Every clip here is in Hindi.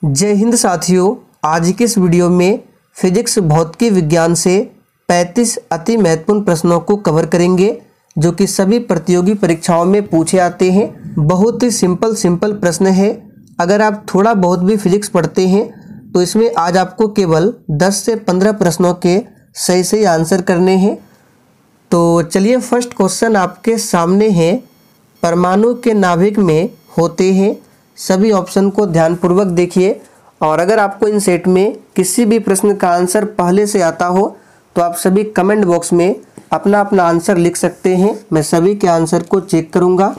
जय हिंद साथियों। आज की इस वीडियो में फिजिक्स भौतिकी विज्ञान से 35 अति महत्वपूर्ण प्रश्नों को कवर करेंगे जो कि सभी प्रतियोगी परीक्षाओं में पूछे आते हैं। बहुत ही सिंपल प्रश्न है। अगर आप थोड़ा बहुत भी फिजिक्स पढ़ते हैं तो इसमें आज आपको केवल 10 से 15 प्रश्नों के सही आंसर करने हैं। तो चलिए, फर्स्ट क्वेश्चन आपके सामने है। परमाणु के नाभिक में होते हैं। सभी ऑप्शन को ध्यानपूर्वक देखिए और अगर आपको इन सेट में किसी भी प्रश्न का आंसर पहले से आता हो तो आप सभी कमेंट बॉक्स में अपना आंसर लिख सकते हैं। मैं सभी के आंसर को चेक करूंगा।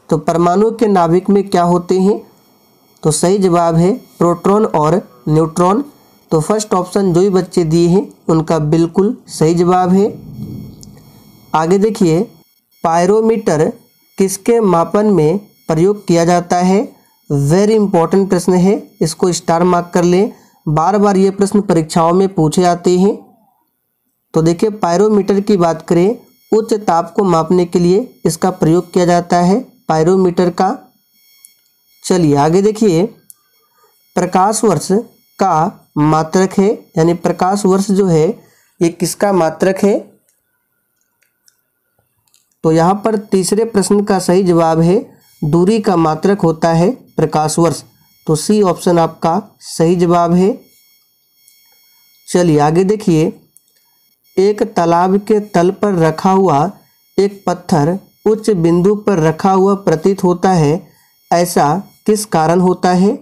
तो परमाणु के नाभिक में क्या होते हैं? तो सही जवाब है प्रोटॉन और न्यूट्रॉन। तो फर्स्ट ऑप्शन जो भी बच्चे दिए हैं उनका बिल्कुल सही जवाब है। आगे देखिए, पायरोमीटर किसके मापन में प्रयोग किया जाता है? वेरी इंपॉर्टेंट प्रश्न है, इसको स्टार मार्क कर लें। बार बार ये प्रश्न परीक्षाओं में पूछे आते हैं। तो देखिए, पायरोमीटर की बात करें, उच्च ताप को मापने के लिए इसका प्रयोग किया जाता है, पायरोमीटर का। चलिए आगे देखिए, प्रकाश वर्ष का मात्रक है, यानी प्रकाश वर्ष जो है ये किसका मात्रक है? तो यहाँ पर तीसरे प्रश्न का सही जवाब है दूरी का मात्रक होता है प्रकाश वर्ष। तो सी ऑप्शन आपका सही जवाब है। चलिए आगे देखिए, एक तालाब के तल पर रखा हुआ एक पत्थर उच्च बिंदु पर रखा हुआ प्रतीत होता है, ऐसा किस कारण होता है?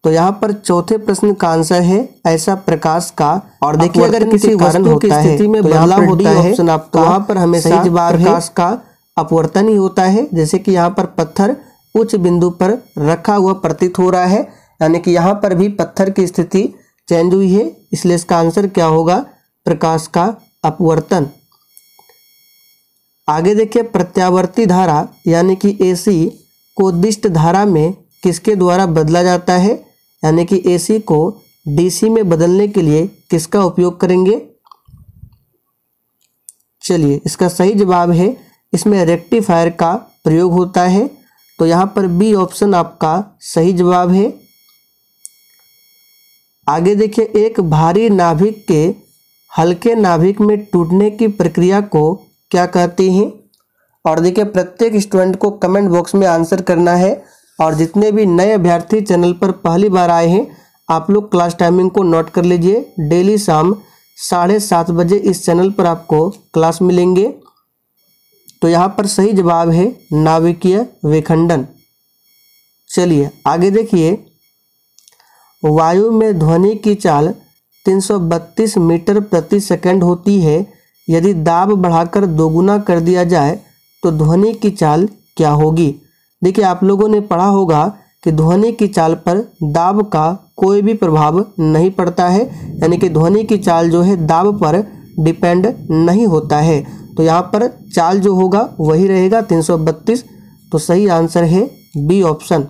तो यहाँ पर चौथे प्रश्न का आंसर है ऐसा प्रकाश का। और देखिए, अगर किसी वस्तु की स्थिति में बदलाव होता है तो वहाँ पर हमेशा सही जवाब प्रकाश का अपवर्तन ही होता है। जैसे कि यहाँ पर पत्थर उच्च बिंदु पर रखा हुआ प्रतीत हो रहा है, यानी कि यहाँ पर भी पत्थर की स्थिति चेंज हुई है, इसलिए इसका आंसर क्या होगा? प्रकाश का अपवर्तन। आगे देखिए, प्रत्यावर्ती धारा यानी कि एसी को दिष्ट धारा में किसके द्वारा बदला जाता है? यानी कि एसी को डीसी में बदलने के लिए किसका उपयोग करेंगे? चलिए, इसका सही जवाब है इसमें रेक्टिफायर का प्रयोग होता है। तो यहाँ पर बी ऑप्शन आपका सही जवाब है। आगे देखिए, एक भारी नाभिक के हल्के नाभिक में टूटने की प्रक्रिया को क्या कहते हैं? और देखिए, प्रत्येक स्टूडेंट को कमेंट बॉक्स में आंसर करना है। और जितने भी नए अभ्यर्थी चैनल पर पहली बार आए हैं, आप लोग क्लास टाइमिंग को नोट कर लीजिए। डेली शाम 7:30 बजे इस चैनल पर आपको क्लास मिलेंगे। तो यहाँ पर सही जवाब है नाभिकीय विखंडन। चलिए आगे देखिए, वायु में ध्वनि की चाल 332 मीटर प्रति सेकंड होती है। यदि दाब बढ़ाकर दोगुना कर दिया जाए तो ध्वनि की चाल क्या होगी? देखिए, आप लोगों ने पढ़ा होगा कि ध्वनि की चाल पर दाब का कोई भी प्रभाव नहीं पड़ता है, यानी कि ध्वनि की चाल जो है दाब पर डिपेंड नहीं होता है। तो यहाँ पर चाल जो होगा वही रहेगा 332। तो सही आंसर है बी ऑप्शन।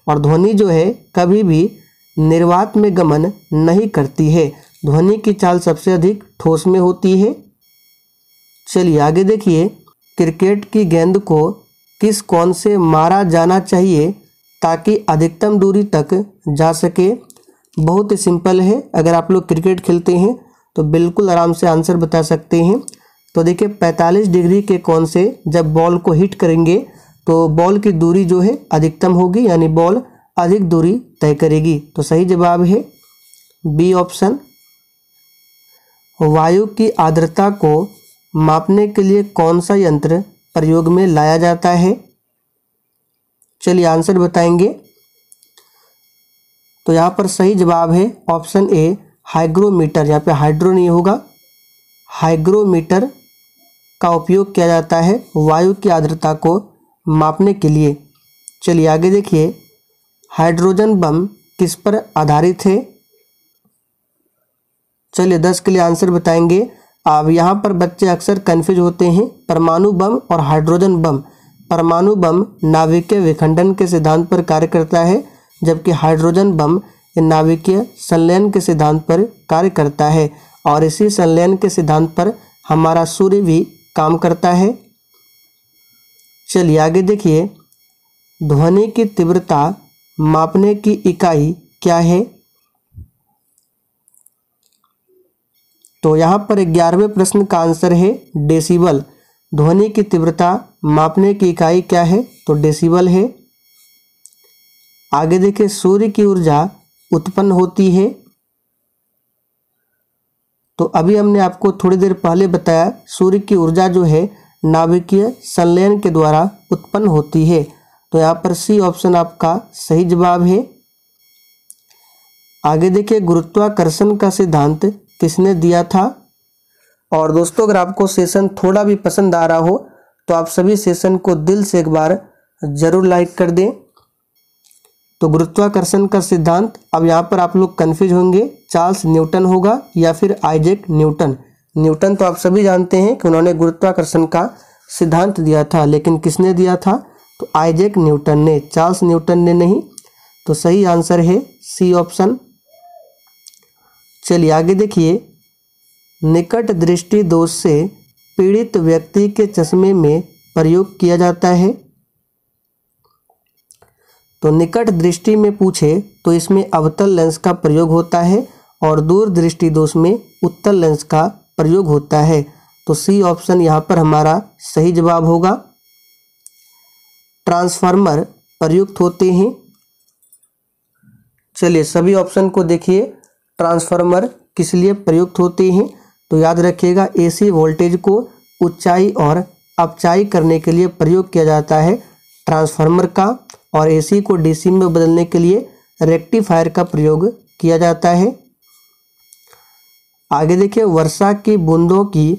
और ध्वनि जो है कभी भी निर्वात में गमन नहीं करती है, ध्वनि की चाल सबसे अधिक ठोस में होती है। चलिए आगे देखिए, क्रिकेट की गेंद को किस कोण से मारा जाना चाहिए ताकि अधिकतम दूरी तक जा सके? बहुत ही सिंपल है। अगर आप लोग क्रिकेट खेलते हैं तो बिल्कुल आराम से आंसर बता सकते हैं। तो देखिए, 45 डिग्री के कोण से जब बॉल को हिट करेंगे तो बॉल की दूरी जो है अधिकतम होगी, यानी बॉल अधिक दूरी तय करेगी। तो सही जवाब है बी ऑप्शन। वायु की आर्द्रता को मापने के लिए कौन सा यंत्र प्रयोग में लाया जाता है? चलिए आंसर बताएंगे। तो यहाँ पर सही जवाब है ऑप्शन ए हाइग्रोमीटर। यहाँ पे हाइड्रो नहीं होगा, हाइग्रोमीटर का उपयोग किया जाता है वायु की आर्द्रता को मापने के लिए। चलिए आगे देखिए, हाइड्रोजन बम किस पर आधारित है? चलिए 10 के लिए आंसर बताएंगे। अब यहाँ पर बच्चे अक्सर कंफ्यूज होते हैं, परमाणु बम और हाइड्रोजन बम। परमाणु बम नाभिकीय विखंडन के सिद्धांत पर कार्य करता है, जबकि हाइड्रोजन बम नाभिकीय संलयन के सिद्धांत पर कार्य करता है। और इसी संलयन के सिद्धांत पर हमारा सूर्य भी काम करता है। चलिए आगे देखिए, ध्वनि की तीव्रता मापने की इकाई क्या है? तो यहाँ पर 11वें प्रश्न का आंसर है डेसिबल। ध्वनि की तीव्रता मापने की इकाई क्या है? तो डेसिबल है। आगे देखिए, सूर्य की ऊर्जा उत्पन्न होती है। तो अभी हमने आपको थोड़ी देर पहले बताया, सूर्य की ऊर्जा जो है नाभिकीय संलयन के द्वारा उत्पन्न होती है। तो यहाँ पर सी ऑप्शन आपका सही जवाब है। आगे देखिए, गुरुत्वाकर्षण का सिद्धांत किसने दिया था? और दोस्तों, अगर आपको सेशन थोड़ा भी पसंद आ रहा हो तो आप सभी सेशन को दिल से एक बार जरूर लाइक कर दें। तो गुरुत्वाकर्षण का सिद्धांत, अब यहाँ पर आप लोग कंफ्यूज होंगे, चार्ल्स न्यूटन होगा या फिर आइजैक न्यूटन। न्यूटन तो आप सभी जानते हैं कि उन्होंने गुरुत्वाकर्षण का सिद्धांत दिया था, लेकिन किसने दिया था? तो आइजैक न्यूटन ने, चार्ल्स न्यूटन ने नहीं। तो सही आंसर है सी ऑप्शन। चलिए आगे देखिए, निकट दृष्टि दोष से पीड़ित व्यक्ति के चश्मे में प्रयोग किया जाता है। तो निकट दृष्टि में पूछे तो इसमें अवतल लेंस का प्रयोग होता है और दूर दृष्टि दोष में उत्तल लेंस का प्रयोग होता है। तो सी ऑप्शन यहाँ पर हमारा सही जवाब होगा। ट्रांसफार्मर प्रयुक्त होते हैं। चलिए सभी ऑप्शन को देखिए, ट्रांसफार्मर किस लिए प्रयुक्त होते हैं? तो याद रखिएगा, एसी वोल्टेज को ऊंचाई और अपचाई करने के लिए प्रयोग किया जाता है ट्रांसफार्मर का, और एसी को डीसी में बदलने के लिए रेक्टिफायर का प्रयोग किया जाता है। आगे देखिए, वर्षा की बूंदों की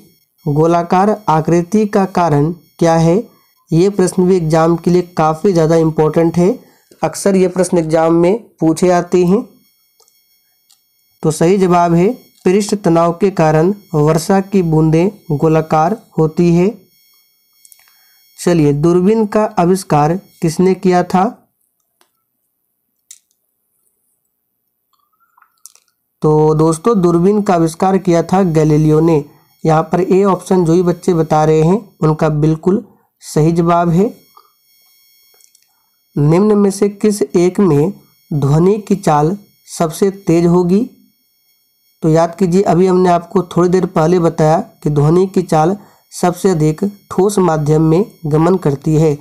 गोलाकार आकृति का कारण क्या है? ये प्रश्न भी एग्जाम के लिए काफ़ी ज़्यादा इम्पोर्टेंट है, अक्सर ये प्रश्न एग्जाम में पूछे जाते हैं। तो सही जवाब है, पृष्ठ तनाव के कारण वर्षा की बूंदें गोलाकार होती है। चलिए, दूरबीन का आविष्कार किसने किया था? तो दोस्तों, दूरबीन का आविष्कार किया था गैलीलियो ने। यहाँ पर ए ऑप्शन जो ही बच्चे बता रहे हैं उनका बिल्कुल सही जवाब है। निम्न में से किस एक में ध्वनि की चाल सबसे तेज होगी? तो याद कीजिए, अभी हमने आपको थोड़ी देर पहले बताया कि ध्वनि की चाल सबसे अधिक ठोस माध्यम में गमन करती है।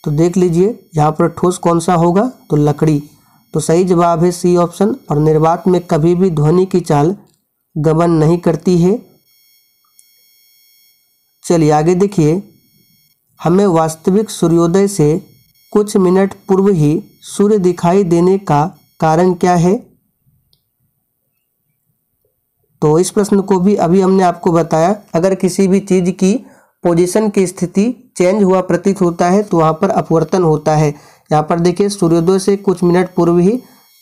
तो देख लीजिए यहाँ पर ठोस कौन सा होगा? तो लकड़ी। तो सही जवाब है सी ऑप्शन। और निर्वात में कभी भी ध्वनि की चाल गमन नहीं करती है। चलिए आगे देखिए, हमें वास्तविक सूर्योदय से कुछ मिनट पूर्व ही सूर्य दिखाई देने का कारण क्या है? तो इस प्रश्न को भी अभी हमने आपको बताया, अगर किसी भी चीज़ की पोजीशन की स्थिति चेंज हुआ प्रतीत होता है तो वहाँ पर अपवर्तन होता है। यहाँ पर देखिए, सूर्योदय से कुछ मिनट पूर्व ही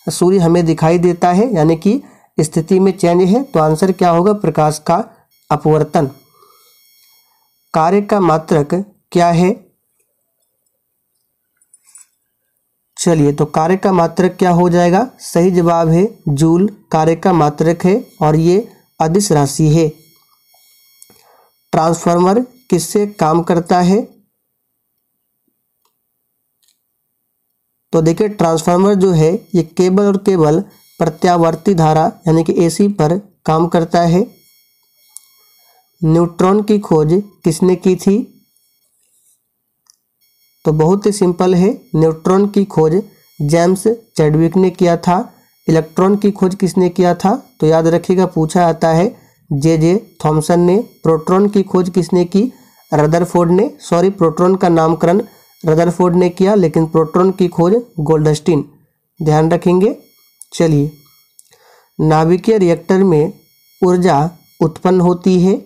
सूर्य हमें दिखाई देता है, यानी कि स्थिति में चेंज है। तो आंसर क्या होगा? प्रकाश का अपवर्तन। कार्य का मात्रक क्या है? चलिए, तो कार्य का मात्रक क्या हो जाएगा? सही जवाब है जूल कार्य का मात्रक है, और ये अदिश राशि है। ट्रांसफार्मर किससे काम करता है? तो देखिए, ट्रांसफार्मर जो है ये केवल और केवल प्रत्यावर्ती धारा यानी कि एसी पर काम करता है। न्यूट्रॉन की खोज किसने की थी? तो बहुत ही सिंपल है, न्यूट्रॉन की खोज जेम्स चैडविक ने किया था। इलेक्ट्रॉन की खोज किसने किया था? तो याद रखिएगा, पूछा जाता है, जे थॉमसन ने। प्रोटॉन की खोज किसने की? रदरफोर्ड ने। सॉरी, प्रोटॉन का नामकरण रदरफोर्ड ने किया, लेकिन प्रोटॉन की खोज गोल्डस्टीन। ध्यान रखेंगे। चलिए, नाभिकीय रिएक्टर में ऊर्जा उत्पन्न होती है।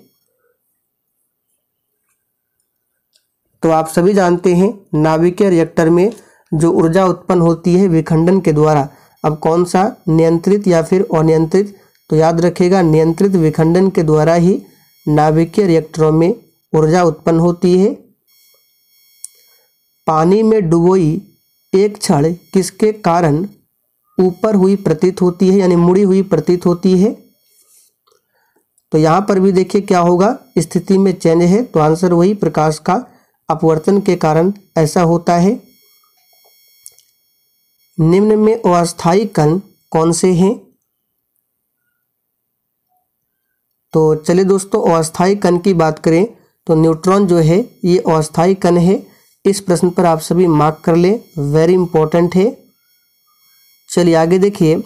तो आप सभी जानते हैं, नाभिकीय रिएक्टर में जो ऊर्जा उत्पन्न होती है विखंडन के द्वारा। अब कौन सा, नियंत्रित या फिर अनियंत्रित? तो याद रखिएगा, नियंत्रित विखंडन के द्वारा ही नाभिकीय रिएक्टरों में ऊर्जा उत्पन्न होती है। पानी में डुबोई एक छड़ किसके कारण ऊपर हुई प्रतीत होती है, यानी मुड़ी हुई प्रतीत होती है? तो यहाँ पर भी देखिए क्या होगा, स्थिति में चेंज है। तो आंसर वही, प्रकाश का अपवर्तन के कारण ऐसा होता है। निम्न में अस्थायी कण कौन से हैं? तो चलिए दोस्तों, अस्थायी कण की बात करें तो न्यूट्रॉन जो है ये अस्थायी कण है। इस प्रश्न पर आप सभी मार्क कर लें, वेरी इंपॉर्टेंट है। चलिए आगे देखिए,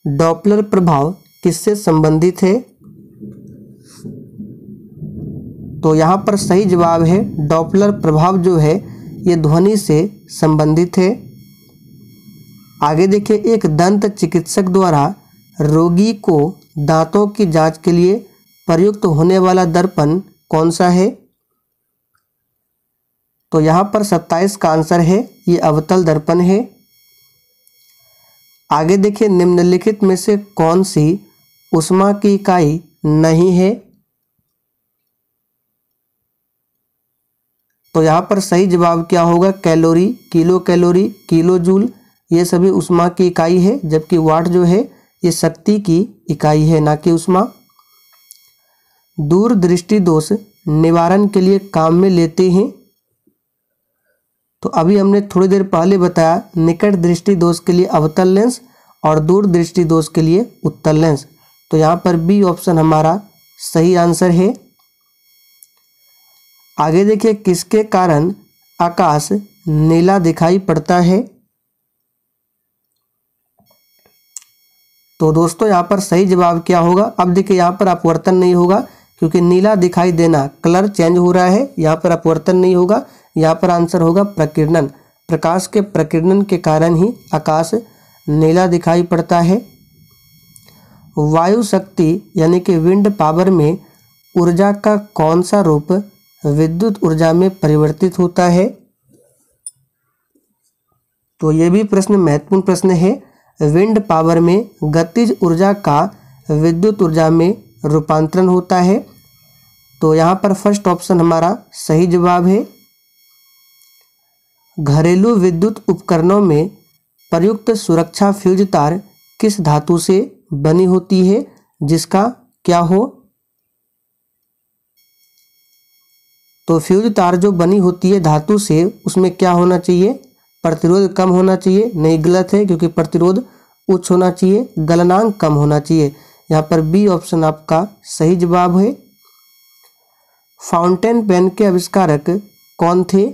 डॉपलर प्रभाव किससे संबंधित है? तो यहाँ पर सही जवाब है डॉपलर प्रभाव जो है ये ध्वनि से संबंधित है। आगे देखिए, एक दंत चिकित्सक द्वारा रोगी को दांतों की जांच के लिए प्रयुक्त होने वाला दर्पण कौन सा है? तो यहाँ पर 27 का आंसर है, ये अवतल दर्पण है। आगे देखिए, निम्नलिखित में से कौन सी ऊष्मा की इकाई नहीं है? तो यहाँ पर सही जवाब क्या होगा? Calorie, kilo calorie, kilo joule, ये सभी ऊष्मा की इकाई है, जबकि वाट जो है ये शक्ति की इकाई है, ना कि ऊष्मा। दूरदृष्टि दोष निवारण के लिए काम में लेते हैं? तो अभी हमने थोड़ी देर पहले बताया, निकट दृष्टि दोष के लिए अवतल लेंस और दूर दृष्टि दोष के लिए उत्तल लेंस। तो यहाँ पर बी ऑप्शन हमारा सही आंसर है। आगे देखिए, किसके कारण आकाश नीला दिखाई पड़ता है? तो दोस्तों यहाँ पर सही जवाब क्या होगा? अब देखिए, यहाँ पर अपवर्तन नहीं होगा क्योंकि नीला दिखाई देना, कलर चेंज हो रहा है, यहाँ पर अपवर्तन नहीं होगा। यहाँ पर आंसर होगा प्रकीर्णन। प्रकाश के प्रकीर्णन के कारण ही आकाश नीला दिखाई पड़ता है। वायु शक्ति यानी कि विंड पावर में ऊर्जा का कौन सा रूप विद्युत ऊर्जा में परिवर्तित होता है? तो ये भी प्रश्न महत्वपूर्ण प्रश्न है। विंड पावर में गतिज ऊर्जा का विद्युत ऊर्जा में रूपांतरण होता है। तो यहाँ पर फर्स्ट ऑप्शन हमारा सही जवाब है। घरेलू विद्युत उपकरणों में प्रयुक्त सुरक्षा फ्यूज तार किस धातु से बनी होती है, जिसका क्या हो? तो फ्यूज तार जो बनी होती है धातु से, उसमें क्या होना चाहिए? प्रतिरोध कम होना चाहिए। नहीं, गलत है, क्योंकि प्रतिरोध उच्च होना चाहिए, गलनांक कम होना चाहिए। यहाँ पर बी ऑप्शन आपका सही जवाब है। फाउंटेन पेन के आविष्कारक कौन थे?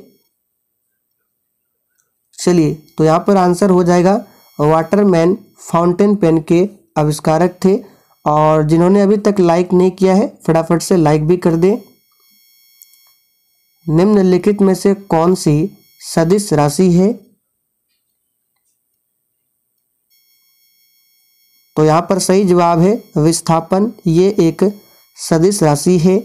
चलिए, तो यहाँ पर आंसर हो जाएगा वाटरमैन फाउंटेन पेन के आविष्कारक थे। और जिन्होंने अभी तक लाइक नहीं किया है, फटाफट से लाइक भी कर दें। निम्नलिखित में से कौन सी सदिश राशि है? तो यहाँ पर सही जवाब है विस्थापन, ये एक सदिश राशि है।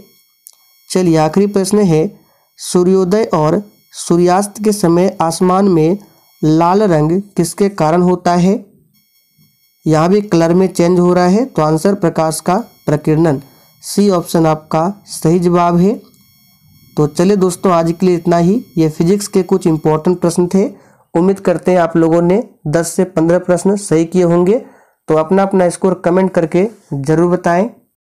चलिए आखिरी प्रश्न है, सूर्योदय और सूर्यास्त के समय आसमान में लाल रंग किसके कारण होता है? यहाँ भी कलर में चेंज हो रहा है, तो आंसर प्रकाश का प्रकीर्णन, सी ऑप्शन आपका सही जवाब है। तो चलिए दोस्तों, आज के लिए इतना ही। ये फिजिक्स के कुछ इंपॉर्टेंट प्रश्न थे। उम्मीद करते हैं आप लोगों ने 10 से 15 प्रश्न सही किए होंगे। तो अपना अपना स्कोर कमेंट करके ज़रूर बताएं।